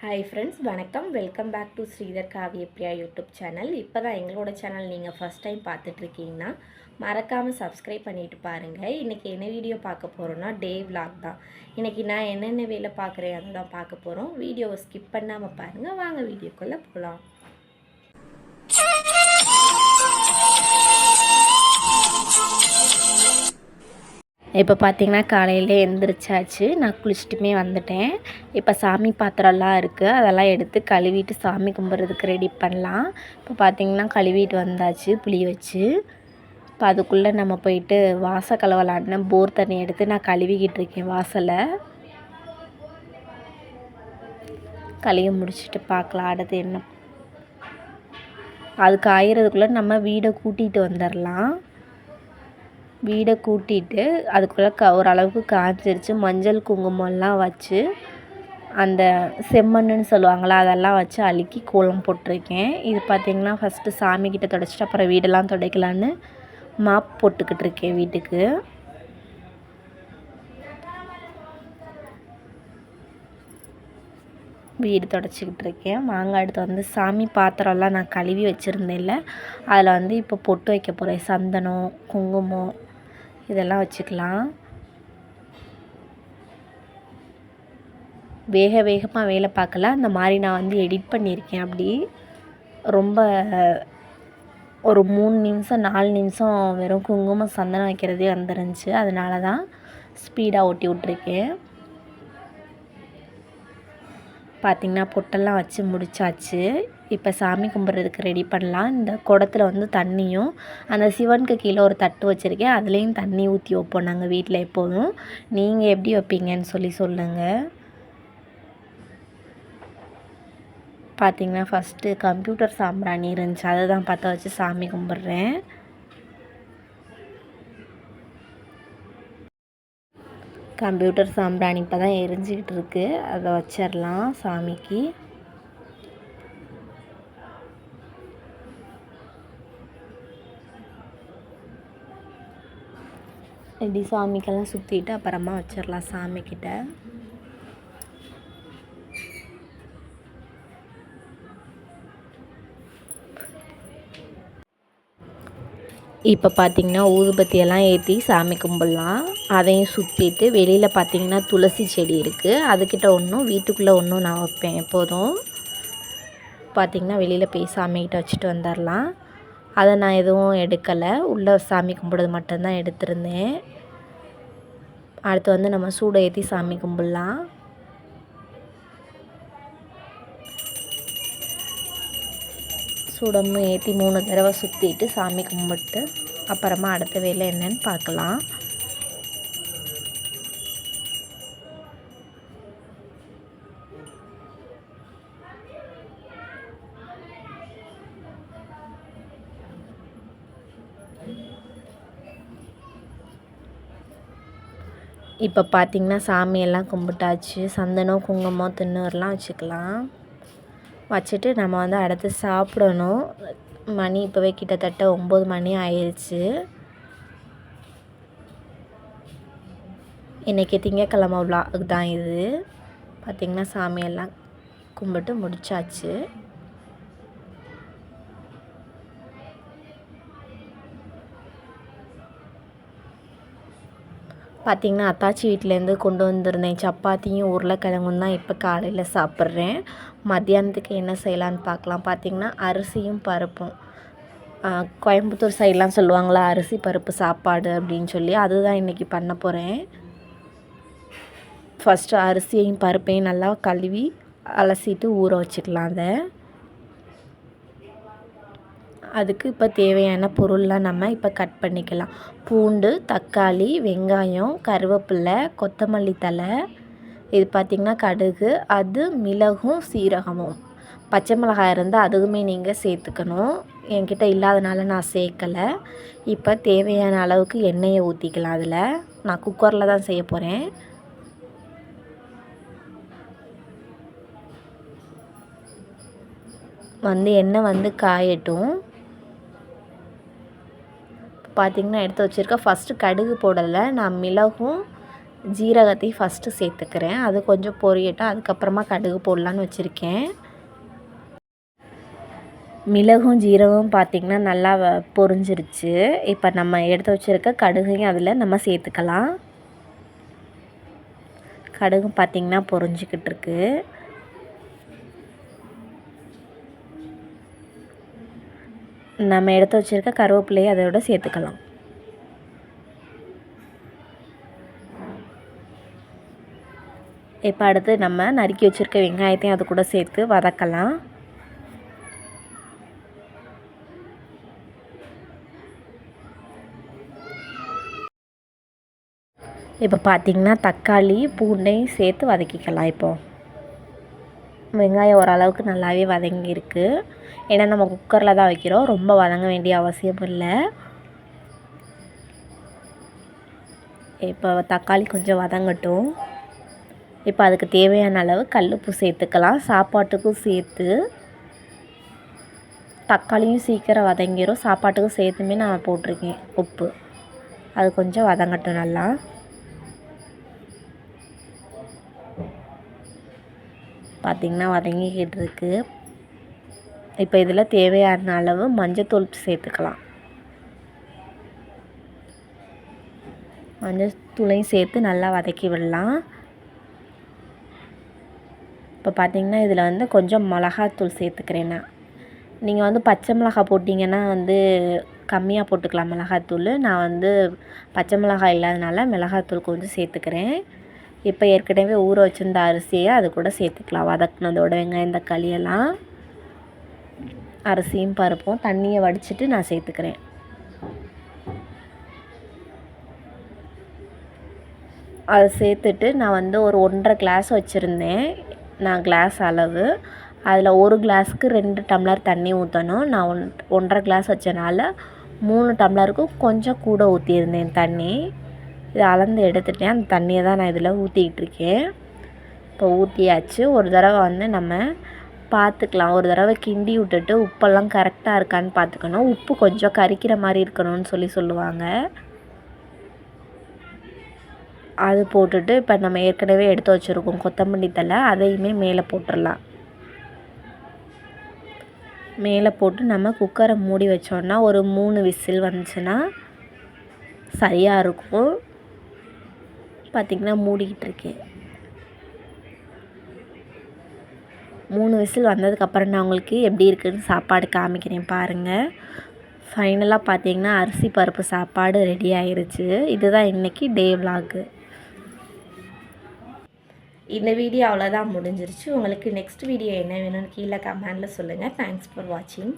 Hi friends, வணக்கம். Welcome back to Sridhar Kavyapriya YouTube channel. இப்போ தான் எங்களோட சேனல் நீங்கள் ஃபஸ்ட் டைம் பார்த்துட்ருக்கீங்கன்னா மறக்காமல் சப்ஸ்கிரைப் பண்ணிவிட்டு பாருங்கள். இன்றைக்கி என்ன வீடியோ பார்க்க போகிறோன்னா டே விலாக் தான். இன்றைக்கி நான் என்னென்ன வேலை பார்க்குறேன் அதை தான் பார்க்க போகிறோம். வீடியோவை ஸ்கிப் பண்ணாமல் பாருங்கள். வாங்க வீடியோக்குள்ளே போகலாம். இப்போ பார்த்திங்கன்னா காலையில் எழுந்திரிச்சாச்சு. நான் குளிச்சுட்டுமே வந்துட்டேன். இப்போ சாமி பாத்திரம்லாம் இருக்குது, அதெல்லாம் எடுத்து கழுவிட்டு சாமி கும்பிட்றதுக்கு ரெடி பண்ணலாம். இப்போ பார்த்திங்கன்னா கழுவிட்டு வந்தாச்சு புளி வச்சு. இப்போ அதுக்குள்ளே நம்ம போயிட்டு வாசல் கழுவலான்னு போர் தண்ணி எடுத்து நான் கழுவிக்கிட்டு இருக்கேன். வாசலை கழுவி முடிச்சுட்டு பார்க்கலாம் அடுத்து என்ன. அது காயறதுக்குள்ளே நம்ம வீடை கூட்டிகிட்டு வந்துடலாம். வீடை கூட்டிட்டு அதுக்குள்ளே ஓரளவுக்கு காய்ச்சிருச்சு. மஞ்சள் குங்குமம்லாம் வச்சு அந்த செம்மண்ணுன்னு சொல்லுவாங்களா அதெல்லாம் வச்சு அழுக்கி கோலம் போட்டிருக்கேன். இது பார்த்திங்கன்னா ஃபஸ்ட்டு சாமிக்கிட்ட துடைச்சிட்டு அப்புறம் வீடெல்லாம் துடைக்கலான்னு மாப் போட்டுக்கிட்டு இருக்கேன். வீட்டுக்கு வீடு துடைச்சிக்கிட்டு இருக்கேன். மாங்காய் எடுத்து வந்து சாமி பாத்திரம்லாம் நான் கழுவி வச்சுருந்தேன்ல, அதில் வந்து இப்போ பொட்டு வைக்க போகிறேன். சந்தனம், குங்குமம் இதெல்லாம் வச்சுக்கலாம். வேகமாக வேலை பார்க்கல, அந்த மாதிரி நான் வந்து எடிட் பண்ணியிருக்கேன். அப்படி ரொம்ப ஒரு 3 நிமிஷம் 4 நிமிஷம் வெறும் குங்குமம் சந்தனம் வைக்கிறதே வந்துருந்துச்சு. அதனால தான் ஸ்பீடாக ஓட்டி விட்ருக்கேன். பார்த்திங்கன்னா பொட்டெல்லாம் வச்சு முடிச்சாச்சு. இப்போ சாமி கும்பிட்றதுக்கு ரெடி பண்ணலாம். இந்த குடத்துல வந்து தண்ணியும் அந்த சிவனுக்கு கீழே ஒரு தட்டு வச்சுருக்கேன், அதுலேயும் தண்ணி ஊற்றி வைப்போம் நாங்கள் வீட்டில் எப்போதும். நீங்கள் எப்படி வைப்பீங்கன்னு சொல்லுங்கள். பார்த்திங்கன்னா ஃபஸ்ட்டு கம்ப்யூட்டர் சாம்பிராணி இருந்துச்சு, அதை தான் பற்ற வச்சு சாமி கும்பிட்றேன். கம்ப்யூட்டர் சாம்பிராணி இப்போ தான் எரிஞ்சிக்கிட்டு இருக்குது, அதை வச்சிடலாம் சாமிக்கு. இப்படி சாமிக்கெல்லாம் சுற்றிட்டு அப்புறமா வச்சிடலாம் சாமிக்கிட்ட. இப்போ பார்த்திங்கன்னா ஊதுபத்தியெல்லாம் ஏற்றி சாமி கும்பிட்லாம். அதையும் சுற்றிட்டு வெளியில் பார்த்திங்கன்னா துளசி செடி இருக்குது, அதுக்கிட்ட ஒன்றும் வீட்டுக்குள்ளே ஒன்றும் நான் வைப்பேன் எப்போதும். பார்த்திங்கன்னா வெளியில் போய் சாமிக்கிட்ட வச்சுட்டு வந்துடலாம். அதை நான் எதுவும் எடுக்கலை, உள்ளே சாமி கும்பிட்றது மட்டும்தான் எடுத்திருந்தேன். அடுத்து வந்து நம்ம சூடை ஏற்றி சாமி கும்பிட்லாம். சூடமும் ஏற்றி 3 தடவை சுற்றிட்டு சாமி கும்பிட்டு அப்புறமா அடுத்த வேலை என்னன்னு பார்க்கலாம். இப்போ பார்த்திங்கன்னா சாமியெல்லாம் கும்பிட்டாச்சு. சந்தனம், குங்குமம், தின்னூர்லாம் வச்சுக்கலாம். வச்சுட்டு நம்ம வந்து அடுத்து சாப்பிடணும். மணி இப்போவே கிட்டத்தட்ட 9 மணி ஆயிடுச்சு. இன்றைக்கி திங்கக்கிழமை விலாக் தான் இது. பார்த்திங்கன்னா சாமியெல்லாம் கும்பிட்டு முடிச்சாச்சு. பார்த்திங்கன்னா அத்தாச்சி வீட்டிலேருந்து கொண்டு வந்திருந்தேன் சப்பாத்தியும் உருளைக்கிழங்கும் தான் இப்போ காலையில் சாப்பிட்றேன். மத்தியானத்துக்கு என்ன செய்யலான்னு பார்க்கலாம். பார்த்திங்கன்னா அரிசியும் பருப்பும், கோயம்புத்தூர் சைட்லாம் சொல்லுவாங்களா அரிசி பருப்பு சாப்பாடு அப்படின்னு சொல்லி, அதுதான் இன்றைக்கி பண்ண போகிறேன். ஃபஸ்ட்டு அரிசியையும் பருப்பையும் நல்லா கழுவி அலசிட்டு ஊற வச்சுக்கலாம். அதுக்கு இப்போ தேவையான பொருள்லாம் நம்ம இப்போ கட் பண்ணிக்கலாம். பூண்டு, தக்காளி, வெங்காயம், கருவேப்பிலை, கொத்தமல்லி தழை, இது பார்த்திங்கன்னா கடுகு, அது மிளகும் சீரகமும், பச்சை மிளகாய் இருந்தால் அதுவுமே நீங்கள் சேர்த்துக்கணும். என்கிட்ட இல்லாதனால நான் சேர்க்கலை. இப்போ தேவையான அளவுக்கு எண்ணெயை ஊற்றிக்கலாம். அதில் நான் குக்கரில் தான் செய்ய போகிறேன். எண்ணெய் வந்து காயட்டும். பார்த்திங்கன்னா எடுத்து வச்சுருக்கேன். ஃபஸ்ட்டு கடுகு போடலை, நான் மிளகும் ஜீரகத்தையும் ஃபஸ்ட்டு சேர்த்துக்கிறேன். அது கொஞ்சம் பொரியட்டும், அதுக்கப்புறமா கடுகு போடலான்னு வச்சுருக்கேன். மிளகும் ஜீரகம் பார்த்திங்கன்னா நல்லா பொரிஞ்சிருச்சு. இப்போ நம்ம எடுத்து வச்சுருக்க கடுகையும் அதில் நம்ம சேர்த்துக்கலாம். கடுகு பார்த்திங்கன்னா பொரிஞ்சிக்கிட்டு இருக்கு. நம்ம எடுத்து வச்சுருக்க கருவேப்பிலையை அதோட சேர்த்துக்கலாம். இப்போ அடுத்து நம்ம நறுக்கி வச்சுருக்க வெங்காயத்தையும் அது கூட சேர்த்து வதக்கலாம். இப்போ பார்த்திங்கன்னா தக்காளி பூண்டையும் சேர்த்து வதக்கிக்கலாம். இப்போது வெங்காயம் ஓரளவுக்கு நல்லாவே வதங்கியிருக்கு. ஏன்னா நம்ம குக்கரில் தான் வைக்கிறோம், ரொம்ப வதங்க வேண்டிய அவசியம் இல்லை. இப்போ தக்காளி கொஞ்சம் வதங்கட்டும். இப்போ அதுக்கு தேவையான அளவு கல்லுப்பு சேர்த்துக்கலாம். சாப்பாட்டுக்கும் சேர்த்து தக்காளியும் சீக்கிரம் வதங்கிடும், சாப்பாட்டுக்கும் சேர்த்துமே நான் போட்டிருக்கேன் உப்பு. அது கொஞ்சம் வதங்கட்டும் நல்லா. பார்த்திங்கன்னா வதங்கிக்கிட்டு இருக்கு. இப்போ இதில் தேவையான அளவு மஞ்சத்தூள் சேர்த்துக்கலாம். மஞ்சத்தூளையும் சேர்த்து நல்லா வதக்கி விடலாம். இப்போ பார்த்திங்கன்னா இதில் வந்து கொஞ்சம் மிளகாத்தூள் சேர்த்துக்கிறேன் நான். நீங்கள் வந்து பச்சை மிளகாய் போட்டிங்கன்னா வந்து கம்மியாக போட்டுக்கலாம் மிளகாத்தூள். நான் வந்து பச்சை மிளகாய் இல்லாதனால மிளகாத்தூள் கொஞ்சம் சேர்த்துக்கிறேன். இப்போ ஏற்கனவே ஊற வச்சுருந்த அரிசியை அது கூட சேர்த்துக்கலாம். வதக்குனதோட வெங்காயம் தக்காளியெல்லாம் அரிசியும் பருப்பும் தண்ணியை வடிச்சிட்டு நான் சேர்த்துக்கிறேன். அதை சேர்த்துட்டு நான் வந்து ஒரு 1.5 கிளாஸ் வச்சுருந்தேன் நான் கிளாஸ் அளவு. அதில் 1 கிளாஸுக்கு 2 டம்ளர் தண்ணி ஊற்றணும். நான் 1.5 கிளாஸ் வச்சனால 3 டம்ளருக்கும் கொஞ்சம் கூட ஊற்றியிருந்தேன் தண்ணி. இதை அளந்து எடுத்துட்டேன். அந்த தண்ணியை தான் நான் இதில் ஊற்றிக்கிட்டு இருக்கேன். இப்போ ஊற்றியாச்சு. ஒரு தடவை வந்து நம்ம பார்த்துக்கலாம். ஒரு தடவை கிண்டி விட்டுட்டு உப்பெல்லாம் கரெக்டாக இருக்கான்னு பார்த்துக்கணும். உப்பு கொஞ்சம் கரிக்கிற மாதிரி இருக்கணும்னு சொல்லுவாங்க. அது போட்டுட்டு இப்போ நம்ம ஏற்கனவே எடுத்து வச்சுருக்கோம் கொத்தமல்லி தழை, அதையுமே மேலே போட்டுடலாம். மேலே போட்டு நம்ம குக்கரை மூடி வச்சோன்னா ஒரு 3 விசில் வந்துச்சுன்னா சரியாக இருக்கும். பார்த்திங்கன்னா மூடிக்கிட்டு இருக்கேன். 3 விசில் வந்ததுக்கப்புறம் நான் உங்களுக்கு எப்படி இருக்குதுன்னு சாப்பாடு காமிக்கிறேன் பாருங்கள். ஃபைனலாக பார்த்திங்கன்னா அரிசி பருப்பு சாப்பாடு ரெடி ஆயிருச்சு. இதுதான் இன்றைக்கி டே விலாகு. இந்த வீடியோ அவ்வளோதான் முடிஞ்சிருச்சு. உங்களுக்கு நெக்ஸ்ட் வீடியோ என்ன வேணும்னு கீழே கமெண்டில் சொல்லுங்கள். தேங்க்ஸ் ஃபார் வாட்சிங்.